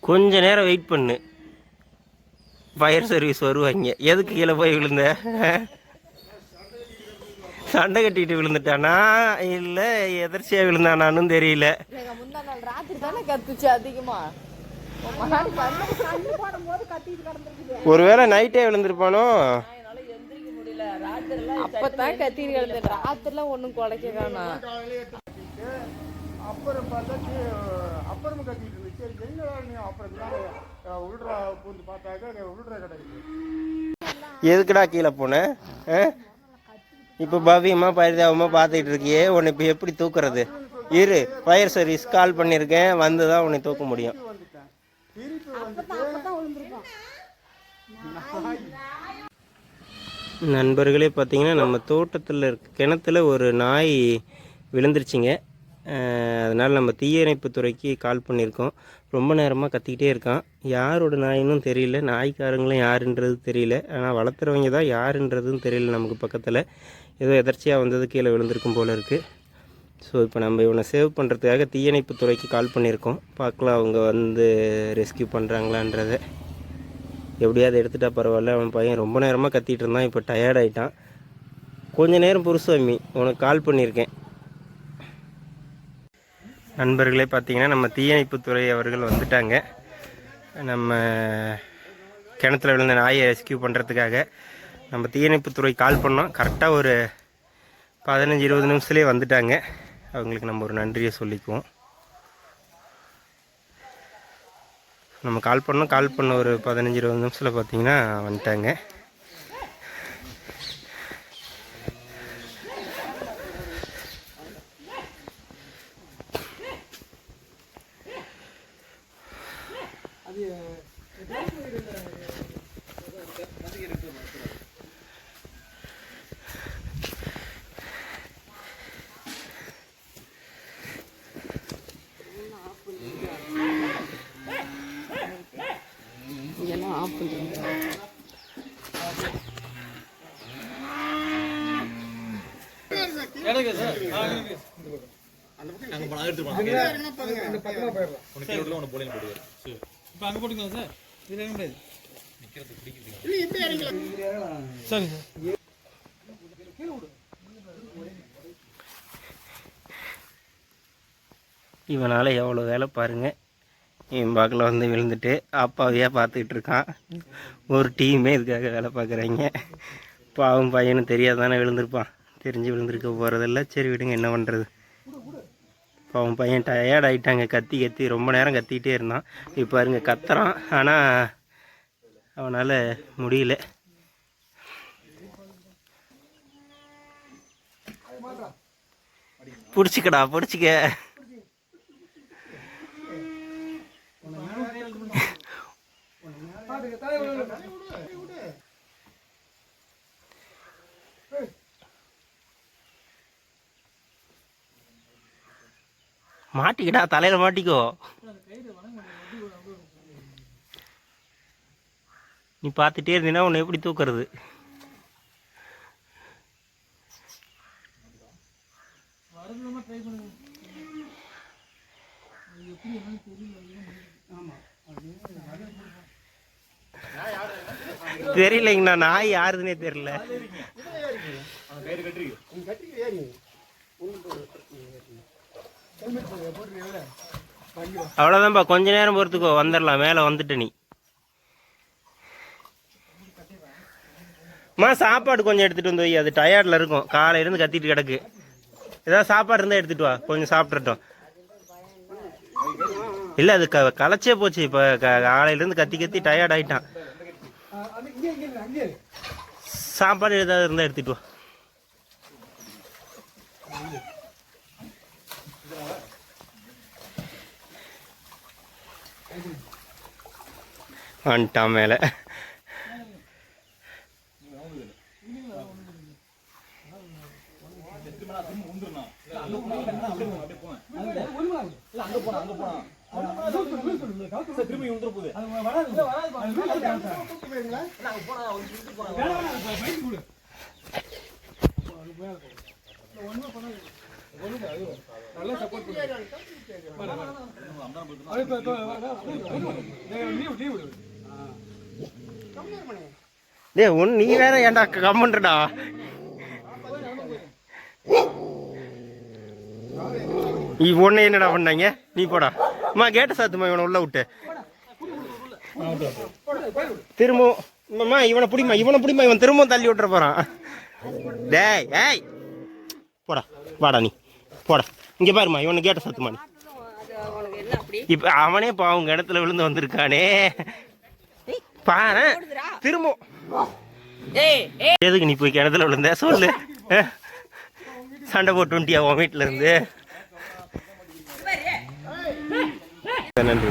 கொஞ்ச நேரம் வெயிட் பண்ணு, ஃபயர் சர்வீஸ் வருவாங்க. எதுக்கு கீழே போய் விழுந்த? சண்டை கட்டிட்டு விழுந்துட்டானா இல்லை எதர்ச்சியாக விழுந்தானான்னு தெரியல. ஒருவேளை நைட்டே விழுந்திருப்பானோ. அப்பதான் கத்திட்டு கிடந்தேன். ராத்திரிலாம் ஒன்றும் குலைக்க காணோம். அப்புறம் பார்த்தா அப்புறம் கத்திட்டு இருந்துச்சு. என்ன அப்புறம் உள்றா பூந்து பார்த்தாக்க உள்ற கிடைக்குது. எதுக்குடா கீழே போனேன்? இப்போ பவியமாக பரிதாபமாக பார்த்துக்கிட்டு இருக்கியே, உன்னை இப்போ எப்படி தூக்குறது? இரு, ஃபயர் சர்வீஸ் கால் பண்ணியிருக்கேன், வந்து தான் உன்னை தூக்க முடியும். நண்பர்களே, பார்த்தீங்கன்னா நம்ம தோட்டத்தில் இருக்க கிணத்துல ஒரு நாய் விழுந்துருச்சிங்க. அதனால் நம்ம தீயணைப்புத்துறைக்கு கால் பண்ணியிருக்கோம். ரொம்ப நேரமாக கத்திக்கிட்டே இருக்கான். யாரோட நாயின்னு தெரியல, நாய்க்காரங்களும் யாருன்றது தெரியல. ஆனால் வளர்த்துறவங்க தான் யாருன்றதும் தெரியல. நமக்கு பக்கத்தில் ஏதோ எதர்ச்சியாக வந்தது, கீழே விழுந்திருக்கும் போல் இருக்குது. ஸோ இப்போ நம்ம இவனை சேவ் பண்ணுறதுக்காக தீயணைப்புத்துறைக்கு கால் பண்ணியிருக்கோம். பார்க்கலாம் அவங்க வந்து ரெஸ்கியூ பண்ணுறாங்களான்றதை. எப்படியாவது எடுத்துட்டா பரவாயில்ல. அவன் பையன் ரொம்ப நேரமாக கத்திகிட்டு இருந்தான், இப்போ டயர்ட் ஆகிட்டான். கொஞ்சம் நேரம் புருஷாமி உனக்கு கால் பண்ணியிருக்கேன். நண்பர்களே, பார்த்திங்கன்னா நம்ம தீயணைப்புத்துறை அவர்கள் வந்துட்டாங்க. நம்ம கிணத்துல விழுந்த நாயை ரெஸ்கியூ பண்ணுறதுக்காக நம்ம தீயணைப்புத்துறை கால் பண்ணோம். கரெக்டாக ஒரு 15-20 நிமிஷத்துலேயே வந்துட்டாங்க. அவங்களுக்கு நம்ம ஒரு நன்றியை சொல்லிக்குவோம். நம்ம கால் பண்ண ஒரு 15-20 நிமிஷத்தில் பார்த்திங்கன்னா வந்துட்டாங்க. இவனால் எவ்வளோ வேலை பாருங்கள். என் பாக்கில் வந்து விழுந்துட்டு அப்பாவையாக பார்த்துக்கிட்டு இருக்கான். ஒரு டீமே இதுக்காக வேலை பார்க்குறாங்க. பாவம் பையனும் தெரியாதானே விழுந்திருப்பான், தெரிஞ்சு விழுந்திருக்க போகிறதில்ல. சரி விடுங்க, என்ன பண்ணுறது. பாவம் பையன் டயர்ட் ஆகிட்டாங்க. கத்தி ரொம்ப நேரம் கத்திக்கிட்டே இருந்தான். இப்போ பாருங்க கத்துறான், ஆனால் அவனால் முடியல. பிடிச்சிக்க. மாட்டிக்கடா, தலையில மாட்டிக்கோ. நீ பார்த்துட்டே இருந்தீங்கன்னா உன்னை எப்படி தூக்குறது? தெரியலைங்கண்ணா, நாய் யாருதுன்னே தெரியல. அவ்வளோதான்ப்பா, கொஞ்ச நேரம் பொறுத்துக்கோ, வந்துடலாம். மேலே வந்துட்ட நீ. சாப்பாடு கொஞ்சம் எடுத்துகிட்டு வந்து வை, அது டயர்டில் இருக்கும், காலையிலேருந்து கத்திட்டு கிடக்கு. ஏதாவது சாப்பாடு இருந்தால் எடுத்துகிட்டு வா, கொஞ்சம் சாப்பிட்றட்டும். இல்லை, அது களைச்சே போச்சு. இப்போ காலையிலேருந்து கத்தி டயர்ட் ஆகிட்டான். சாப்பாடு ஏதாவது இருந்தால் எடுத்துகிட்டு வா. வந்துட்டான் மேலே. டேய் ஒன்று நீ வேற ஏன்டா கம்மன்றடா. ஒன்று என்னடா பண்ணாங்க? நீ போடா அம்மா, கேட்ட சாத்துமா, இவனை உள்ள விட்டு திரும்பவும் இவனை பிடிமா, இவன் திரும்பவும் தள்ளி விட்டுற போறான். டேய் ஏய் போடா, வாடா நீ போடா. இங்க பாருமா, இவனை கேட்ட சாத்துமா நீ. இப்ப அவனே பாவங்க இடத்துல விழுந்து வந்திருக்கானே பாரு. திரும்ப எதுக்கு நீ போய் கிணத்துல விழுந்த சொல்லு. சண்டை போட்டு வந்துட்டியா உன் வீட்டுல இருந்து? நன்றி.